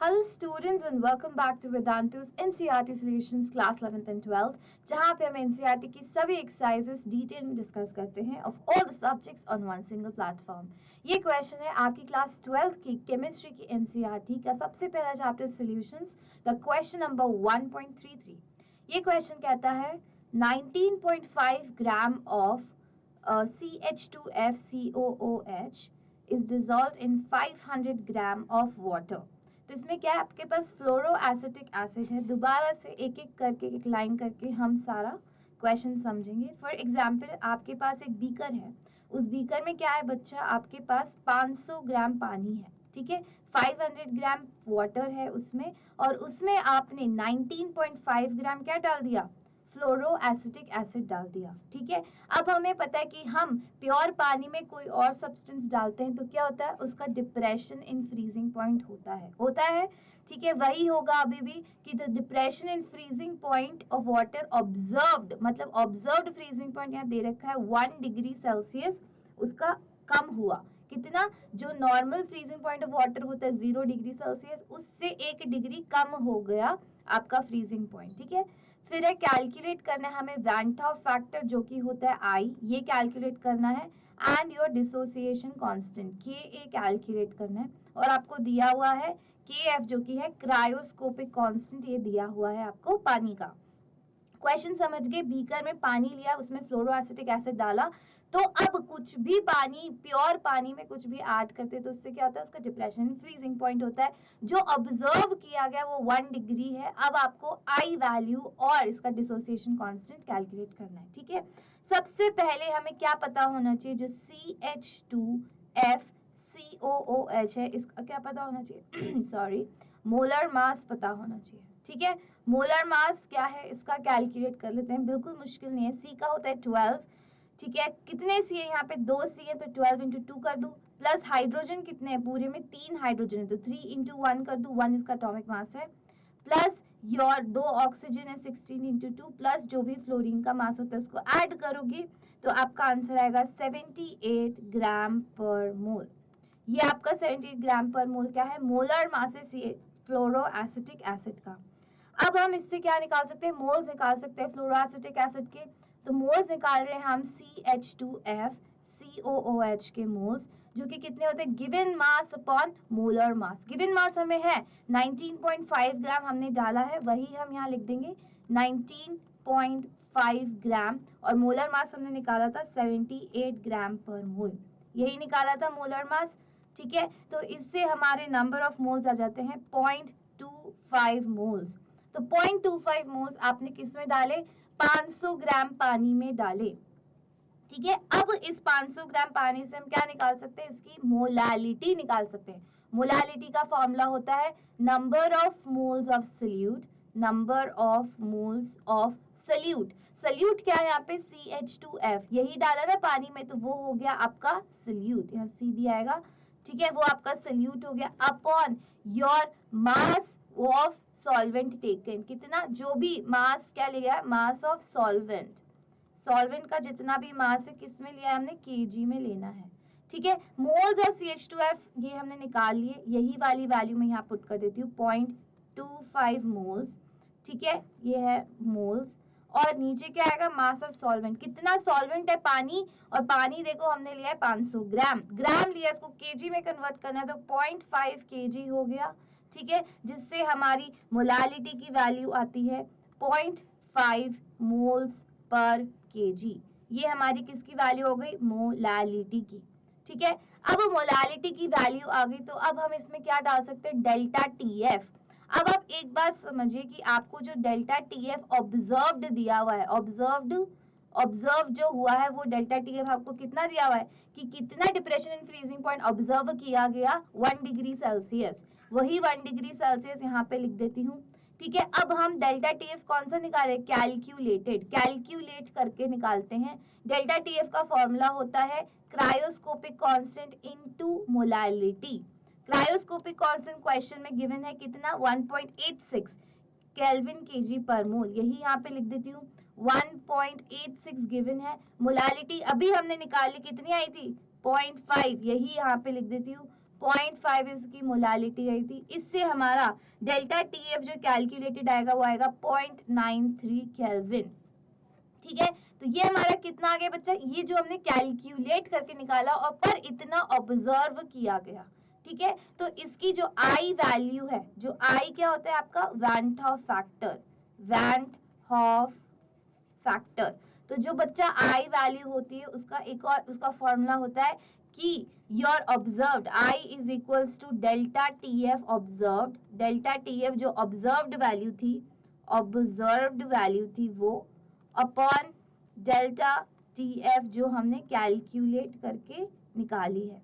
Hello students and welcome back to Vedantu's NCERT Solutions Class 11th and 12th जहाँ पे हम NCERT की सभी एक्सरसाइजेस डिटेल में डिस्कस करते हैं of all the subjects on one single platform। ये क्वेश्चन है आपकी क्लास 12th की केमिस्ट्री की NCERT का सबसे पहला चैप्टर सॉल्यूशंस का क्वेश्चन नंबर 1.33। ये क्वेश्चन कहता है 19.5 gram of CH2FCOOH is dissolved in 500 gram of water. तो इसमें क्या है, आपके पास फ्लोरो एसिटिक एसिड है। दोबारा से एक एक करके एक लाइन करके हम सारा क्वेश्चन समझेंगे। फॉर एग्जाम्पल आपके पास एक बीकर है, उस बीकर में क्या है बच्चा, आपके पास 500 ग्राम पानी है, ठीक है, 500 ग्राम वाटर है उसमें, और उसमें आपने 19.5 ग्राम क्या डाल दिया, फ्लोरो एसिटिक एसिड डाल दिया, ठीक है। अब हमें पता है कि हम प्योर पानी में कोई और सब्सटेंस डालते हैं तो क्या होता है, उसका डिप्रेशन इन फ्रीजिंग पॉइंट होता है, ठीक है। वही होगा अभी भी कि the depression in freezing point of water observed, मतलब ऑब्जर्व्ड फ्रीजिंग पॉइंट यहाँ दे रखा है 1 डिग्री सेल्सियस, उसका कम हुआ कितना, जो normal freezing point of water होता है 0 डिग्री सेल्सियस, उससे 1 डिग्री कम हो गया आपका फ्रीजिंग पॉइंट, ठीक है। फिर है कैलकुलेट करना है हमें वैन टॉप फैक्टर जो कि होता है आई, ये कैलकुलेट करना है, एंड योर डिसोसिएशन कांस्टेंट के ए कैलकुलेट करना है, और आपको दिया हुआ है के एफ जो कि है क्रायोस्कोपिक कांस्टेंट, ये दिया हुआ है आपको पानी का। क्वेश्चन समझ गए, बीकर में पानी लिया, उसमें फ्लोरोएसिटिक एसिड डाला, तो अब कुछ भी पानी, प्योर पानी में कुछ भी ऐड करते तो उससे क्या होता है, उसका डिप्रेशन फ्रीजिंग पॉइंट होता है, जो ऑब्जर्व किया गया वो 1 डिग्री है। अब आपको आई वैल्यू और इसका डिसोसिएशन कांस्टेंट कैलकुलेट करना है, ठीक है। सबसे पहले हमें क्या पता होना चाहिए, जो CH2FCOOH है इसका क्या पता होना चाहिए सॉरी, मोलर मास पता होना चाहिए, ठीक है। मोलर मास क्या है इसका कैलकुलेट कर लेते हैं, बिल्कुल मुश्किल नहीं है। सी का होता है 12, ठीक है। कितने सी है यहाँ पे, 2 सी है तो 12 इंटू 2 कर दूं, प्लस हाइड्रोजन कितने हैं, पूरे में 3 हाइड्रोजन है तो 3 इंटू 1 कर दूं, 1 इसका एटॉमिक मास है, प्लस योर 2 ऑक्सीजन है 16 इंटू 2, प्लस जो भी फ्लोरीन का मास होता है उसको ऐड करोगे तो आपका आंसर आएगा 78 ग्राम पर मोल। ये आपका 78 ग्राम पर मोल क्या है, मोलर मास है फ्लोरो एसिटिक एसिड का। अब हम इससे क्या निकाल सकते हैं, मोल्स निकाल सकते हैं फ्लोरोएसिटिक एसिड के। तो मोल्स निकाल रहे हैं हम CH2FCOOH के मोल्स, जो कि कितने होते हैं, given mass upon molar mass. Given mass हमें है 19.5 ग्राम हमने डाला है, वही हम यहाँ लिख देंगे 19.5 ग्राम, और मोलर मास हमने निकाला था 78 ग्राम पर मोल, यही निकाला था मोलर मास, ठीक है। तो इससे हमारे नंबर ऑफ मोल्स आ जाते हैं 0.25 मोल्स। तो 0.25 मोल्स आपने किस में डाले, 500 ग्राम पानी में डाले, ठीक है। अब इस 500 ग्राम पानी से हम क्या निकाल सकते हैं, इसकी मोलालिटी निकाल सकते हैं। मोलालिटी का फॉर्मूला होता है number of moles of solute, number of moles of solute. Solute क्या है यहाँ पे, CH2F, यही डाला ना पानी में तो वो हो गया आपका सल्यूट, यहाँ सी भी आएगा, ठीक है, वो आपका सल्यूट हो गया, upon your mass of solvent taken, कितना, जो भी मास क्या लिया, मास ऑफ सॉल्वेंट, सॉल्वेंट का जितना भी मास है किस में लिया है हमने, केजी में लेना है, ठीक है। मोल्स ऑफ CH2F ये हमने निकाल लिए, यही वाली वैल्यू मैं यहाँ पुट कर देती हूँ 0.25 मोल्स, ठीक है, ये है मोल्स, और नीचे क्या आएगा, मास ऑफ सॉल्वेंट, कितना सॉल्वेंट है, पानी, और पानी देखो हमने लिया है 500 ग्राम, ग्राम लिया, इसको केजी में कन्वर्ट करना है तो 0.5 केजी हो गया, ठीक है, जिससे हमारी मोलालिटी की वैल्यू आती है 0.5 मोल्स पर केजी। ये हमारी किसकी वैल्यू हो गई, मोलालिटी की, ठीक है। अब मोलालिटी की वैल्यू आ गई तो अब हम इसमें क्या डाल सकते हैं, डेल्टा टीएफ। अब आप एक बात समझिए कि आपको जो डेल्टा टीएफ ऑब्जर्व्ड दिया हुआ है, ऑब्जर्व जो हुआ है वो डेल्टा टीएफ आपको कितना दिया हुआ है, कि कितना depression in freezing point observe किया गया 1 डिग्री सेल्सियस, वही 1 डिग्री सेल्सियस यहाँ पे लिख देती हूँ, ठीक है। अब हम डेल्टा टीएफ कौन सा निकाले, कैलकुलेट करके निकालते हैं। डेल्टा टीएफ का फॉर्मूला होता है cryoscopic constant into molality. Cryoscopic constant question में गिवन है कितना, 1.86 केल्विन केजी पर मोल, यही यहाँ पे लिख देती हूँ 1.86 गिवन है। मोलालिटी अभी हमने निकाली कितनी आई थी, 0.5, यही यहाँ पे लिख देती हूँ 0.5 इसकी मोलालिटी आई थी। इससे हमारा डेल्टा TF जो कैलकुलेटेड आएगा वो आएगा 0.93 केल्विन। ठीक है, तो ये हमारा कितना आ गया बच्चा, ये जो हमने कैलकुलेट करके निकाला और पर इतना ऑब्जर्व किया गया। ठीक है, तो इसकी जो आई वैल्यू है, जो आई क्या होता है आपका van't Hoff factor, van't Hoff factor. तो जो बच्चा आई वैल्यू होती है उसका एक और उसका फॉर्मूला होता है कि your observed i is equals to delta TF observed, delta TF जो ऑब्जर्व्ड वैल्यू थी, ऑब्जर्व्ड वैल्यू थी वो अपॉन डेल्टा TF जो हमने कैलकुलेट करके निकाली है।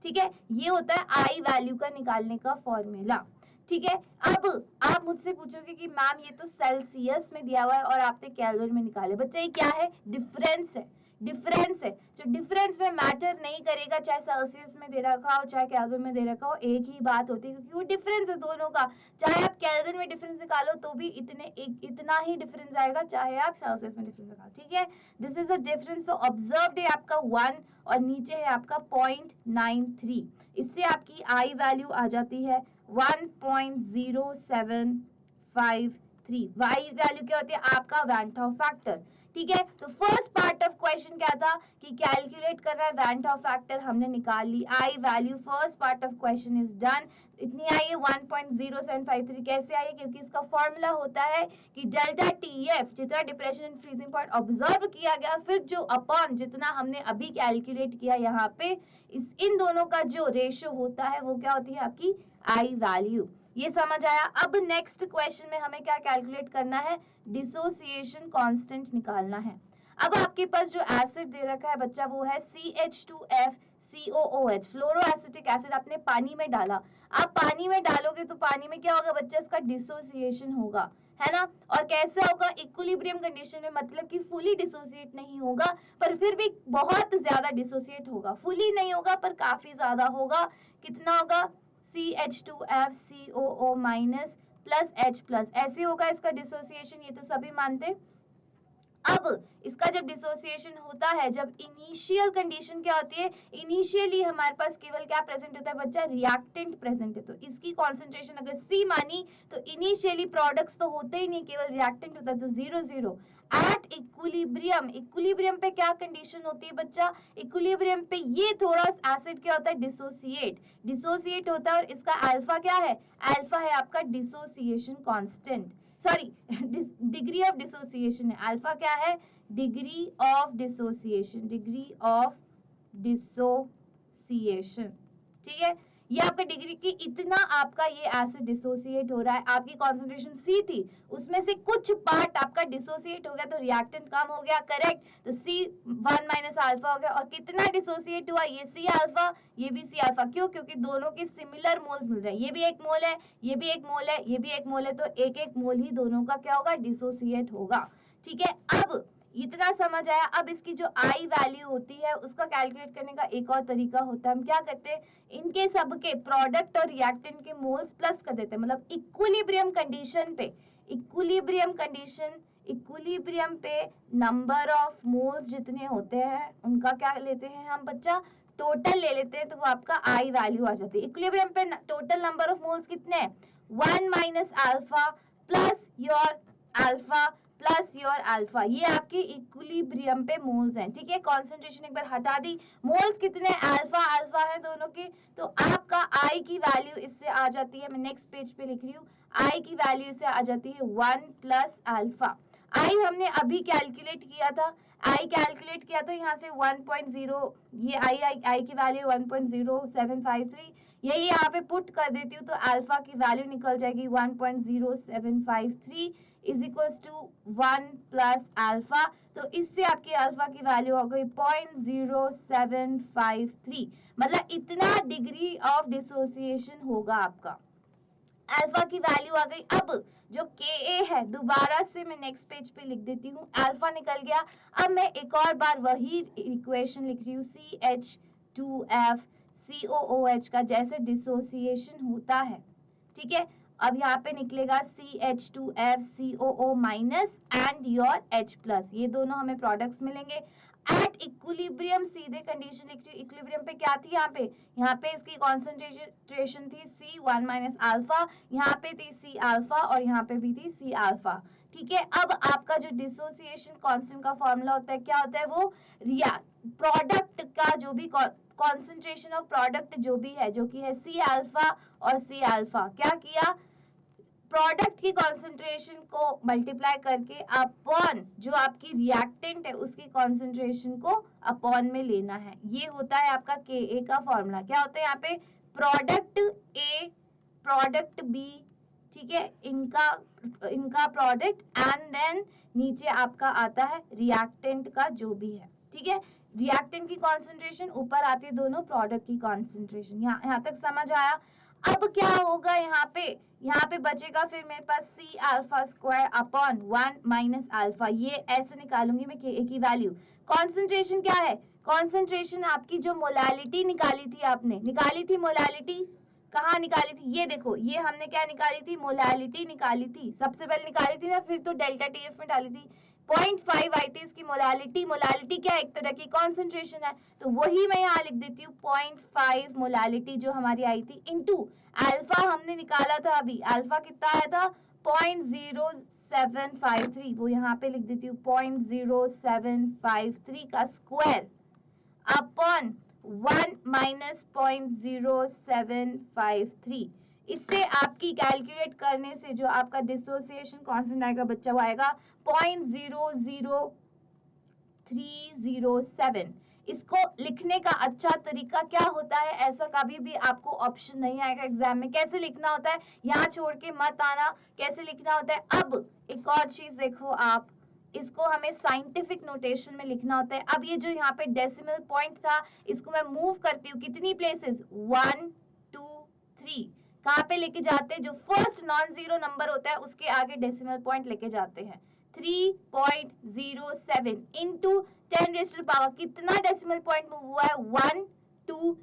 ठीक है, ये होता है आई वैल्यू का निकालने का फॉर्मूला। ठीक है, अब आप मुझसे पूछोगे कि मैम ये तो सेल्सियस में दिया हुआ है और आपने केल्विन में निकाले। बच्चा ये क्या है, डिफरेंस है, डिफरेंस है। जो डिफरेंस में मैटर नहीं करेगा, चाहे सेल्सियस में दे रखा हो चाहे केल्विन में दे रखा हो, एक ही बात होती है क्योंकि वो डिफरेंस है दोनों का। चाहे आप केल्विन में डिफरेंस निकालो तो भी इतना ही डिफरेंस आएगा, चाहे आप सेल्सियस में डिफरेंस निकालो। ठीक है, दिस इज अ डिफरेंस। तो ऑब्जर्व्ड है आपका 1 और नीचे है आपका 0.93। इससे आपकी आई वैल्यू आ जाती है 1.0753। वाई वैल्यू क्या होती है आपका वैन हॉफ फैक्टर। ठीक है, तो फर्स्ट पार्ट ऑफ क्वेश्चन क्या था कि कैलकुलेट कर रहा है वैन हॉफ फैक्टर, हमने निकाल ली i value. First part of question is done. इतनी आई है 1.0753। कैसे आई है, क्योंकि इसका फॉर्मूला होता है कि डेल्टा TF जितना depression and freezing point observe किया गया, फिर जो अपॉन जितना हमने अभी कैलकुलेट किया यहाँ पे, इन दोनों का जो रेशियो होता है वो क्या होती है आपकी आई वैल्यू। ये समझ आया। अब नेक्स्ट क्वेश्चन में हमें क्या कैलकुलेट करना है, डिसोसिएशन कांस्टेंट निकालना है। अब आपके पास जो एसिड दे रखा है बच्चा वो है CH2F COOH, फ्लोरो एसिटिक एसिड आपने पानी में डाला। आप पानी में डालोगे तो पानी में क्या होगा बच्चा, इसका डिसोसिएशन होगा, है ना। और कैसे होगा, इक्विलिब्रियम कंडीशन में, मतलब कि फुली डिसोसिएट नहीं होगा पर फिर भी बहुत ज्यादा डिसोसिएट होगा। फुली नहीं होगा पर काफी ज्यादा होगा। कितना होगा, CH2F COO minus plus H plus, ऐसे होगा इसका डिसोसिएशन, ये तो सभी मानते। अब इसका जब डिसोसिएशन होता है, जब इनिशियल कंडीशन क्या होती है, इनिशियली हमारे पास केवल क्या प्रेजेंट होता है बच्चा, रिएक्टेंट प्रेजेंट है। तो इसकी कॉन्सेंट्रेशन अगर C मानी तो इनिशियली प्रोडक्ट्स तो होते ही नहीं, केवल रिएक्टेंट होता है, तो 0 0। एट इक्विलिब्रियम, इक्विलिब्रियम पे क्या कंडीशन होती है बच्चा, इक्विलिब्रियम पे ये थोड़ा एसिड क्या होता है, डिसोसिएट, डिसोसिएट होता है। और इसका अल्फा क्या है, अल्फा है आपका dissociation constant, sorry degree of dissociation है। अल्फा क्या है, degree of dissociation, degree of dissociation. ठीक है, ये आपका डिग्री की इतना आपका ये एसिड डिसोसिएट हो रहा है। आपकी कॉन्सेंट्रेशन C थी, उसमें से कुछ पार्ट आपका डिसोसिएट हो गया तो रिएक्टेंट कम हो गया, करेक्ट। तो C1 माइनस अल्फा हो गया। और कितना डिसोसिएट हुआ, ये C अल्फा, ये भी C अल्फा। क्यों, क्योंकि दोनों के सिमिलर मोल्स मिल रहे हैं, ये भी एक मोल है, ये भी एक मोल है, ये भी एक मोल है, तो एक एक मोल ही दोनों का क्या होगा, डिसोसिएट होगा। ठीक है, अब इतना समझ आया। अब इसकी जो आई वैल्यू होती है उसका कैलकुलेट करने का एक और तरीका होता है। हम क्या करते हैं, इनके सबके प्रोडक्ट और रिएक्टेंट के मोल्स प्लस कर देते हैं, मतलब इक्विलिब्रियम कंडीशन पे, इक्विलिब्रियम कंडीशन, इक्विलिब्रियम पे नंबर ऑफ मोल्स जितने होते हैं उनका क्या लेते हैं हम बच्चा, टोटल ले लेते हैं, तो वो आपका आई वैल्यू आ जाती है। इक्विलिब्रियम पे टोटल नंबर ऑफ मोल्स कितने हैं, 1 minus alpha plus your alpha plus your alpha, ये आपके इक्विलिब्रियम पे मोल्स हैं। ठीक है, कॉन्सेंट्रेशन एक बार हटा दी, मोल्स कितने, अल्फा अल्फा है दोनों के, तो आपका आई की वैल्यू इससे आ जाती है, मैं नेक्स्ट पेज पे लिख रही हूँ, आई की वैल्यू इससे आ जाती है 1 प्लस अल्फा। आई हमने अभी कैलकुलेट किया था, आई कैलकुलेट किया था यहाँ से 1.0, ये आई की वैल्यू 1.0753, यही यहाँ पे पुट कर देती हूँ तो अल्फा की वैल्यू निकल जाएगी 1.0753 is equals to 1 plus alpha. तो इससे आपकी अल्फा की वैल्यू हो गई 0.0753, मतलब इतना डिग्री ऑफ डिसोसिएशन होगा आपका। अल्फा की वैल्यू आ गई। अब जो Ka है दोबारा से मैं नेक्स्ट पेज पे लिख देती हूँ, अल्फा निकल गया। अब मैं एक और बार वही इक्वेशन लिख रही हूँ, CH2F COOH का जैसे डिसोसिएशन होता है। ठीक है, अब यहाँ पे निकलेगा CH2F COO minus and your H plus, ये दोनों हमें प्रोडक्ट्स मिलेंगे। एट इक्विलिब्रियम सीधे कंडीशन लिख रही हूँ। इक्विलिब्रियम पे क्या थी यहाँ पे इसकी कॉन्सेंट्रेशन थी C1 माइनस अल्फा, यहाँ पे थी C अल्फा और यहाँ पे भी थी C अल्फा। ठीक है, अब आपका जो डिसोसिएशन कांस्टेंट का फॉर्मूला होता है क्या होता है, वो प्रोडक्ट का जो भी कॉन्सेंट्रेशन ऑफ प्रोडक्ट जो भी है, जो कि है C अल्फा और C अल्फा, क्या किया, प्रोडक्ट की कॉन्सेंट्रेशन को मल्टीप्लाई करके अपॉन जो आपकी रिएक्टेंट है उसकी कॉन्सेंट्रेशन को अपॉन में लेना है। ये होता है आपका Ka का फॉर्मूला। क्या होता है यहाँ पे, प्रोडक्ट A प्रोडक्ट B, ठीक है, इनका प्रोडक्ट एंड देन नीचे आपका आता है रिएक्टेंट का जो भी है। ठीक है, रिएक्टेंट की कॉन्सेंट्रेशन ऊपर आती है दोनों प्रोडक्ट की कॉन्सेंट्रेशन। यहाँ तक समझ आया। अब क्या होगा यहाँ पे बचेगा फिर मेरे पास C alpha square upon 1 minus alpha. ये ऐसे निकालूंगी मैं Ka की वैल्यू। कॉन्सेंट्रेशन क्या है, कॉन्सेंट्रेशन आपकी जो मोलालिटी निकाली थी, आपने निकाली थी मोलालिटी, कहाँ निकाली थी, ये देखो, ये हमने क्या निकाली थी, मोलालिटी निकाली थी, सबसे पहले निकाली थी ना, फिर तो डेल्टा TF में डाली थी। 0.5 आई थी इसकी मोलालिटी। मोलालिटी क्या, एक तरह की कॉन्सेंट्रेशन है, तो वही मैं यहाँ लिख देती हूँ 0.5 मोलालिटी जो हमारी आई थी, इनटू अल्फा हमने निकाला था अभी, अल्फा कितना आया था 0.0753, वो यहाँ पे लिख देती हूँ 0.0753 का स्क्वायर अपॉन 1 माइनस 0.0753। इससे आपकी कैलकुलेट करने से जो आपका डिसोसिएशन कांस्टेंट आएगा बच्चा, वो आएगा 0.00307। इसको लिखने का अच्छा तरीका क्या होता है, ऐसा कभी भी आपको ऑप्शन नहीं आएगा एग्जाम में, कैसे लिखना होता है, यहाँ छोड़ के मत आना, कैसे लिखना होता है। अब एक और चीज देखो आप, इसको हमें साइंटिफिक नोटेशन में लिखना होता है। अब ये जो यहाँ पे डेसिमल पॉइंट था, इसको मैं मूव करती हूँ कितनी प्लेसेस, 1 2 3, कहाँ पे लेके जाते हैं, जो फर्स्ट नॉन जीरो नंबर होता है उसके आगे डेसिमल पॉइंट लेके जाते हैं। 3.07 into 10 raise to the power, कितना डेसिमल पॉइंट मूव हुआ है, 1 2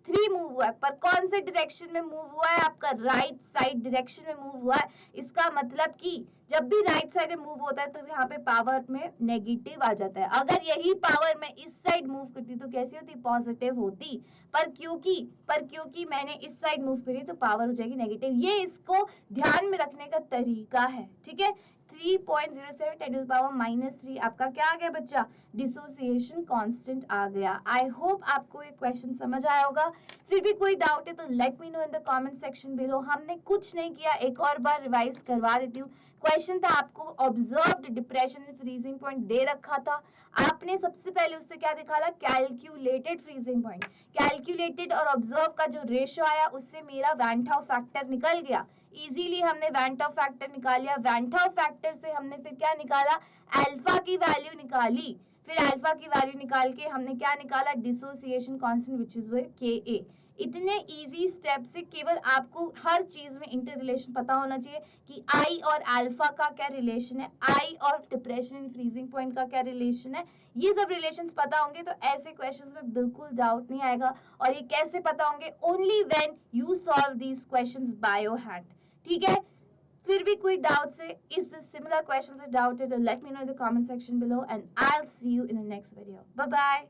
3 मूव हुआ है, पर कौन से डायरेक्शन में मूव हुआ है, आपका राइट साइड डायरेक्शन में मूव हुआ है। इसका मतलब कि जब भी राइट साइड में मूव होता है तो यहाँ पे पावर में नेगेटिव आ जाता है। अगर यही पावर मैं इस साइड मूव करती तो कैसी होती, पॉजिटिव होती, पर क्योंकि मैंने इस साइड मूव करी तो पावर हो जाएगी नेगेटिव। ये इसको ध्यान में रखने का तरीका है। ठीक है, 3.07 10 to the power -3 आपका क्या आ गया बच्चा, डिसोसिएशन कांस्टेंट आ गया। आई होप आपको ये क्वेश्चन समझ आया होगा। फिर भी कोई डाउट है तो let me know in the comment section below. हमने कुछ नहीं किया, एक और बार रिवाइज करवा देती हूँ। क्वेश्चन था आपको observed depression in freezing point दे रखा था, आपने सबसे पहले उससे क्या निकाला, कैलकुलेटेड फ्रीजिंग पॉइंट। कैलकुलेटेड और ऑब्जर्व का जो रेशियो आया उससे मेरा वैन हाउ फैक्टर निकल गया। इजीली हमने वैन हाउ फैक्टर निकाल लिया। वैन हाउ फैक्टर से हमने फिर क्या निकाला, अल्फा की वैल्यू निकाली। फिर अल्फा की वैल्यू निकाल के हमने क्या निकाला, dissociation constant which is Ka। इतने इजी स्टेप से केवल आपको हर चीज में इंटर रिलेशन पता होना चाहिए कि आई और अल्फा का क्या रिलेशन है, आई और डिप्रेशन इन फ्रीजिंग पॉइंट का क्या रिलेशन है। ये सब रिलेशंस पता होंगे तो ऐसे क्वेश्चंस में बिल्कुल डाउट नहीं आएगा। और ये कैसे पता होंगे, only when you solve these questions by your hand. ठीक है, फिर भी कोई डाउट से इस सिमिलर क्वेश्चन से डाउट है तो let me know in the comment section below and I will see you in the next video. Bye bye.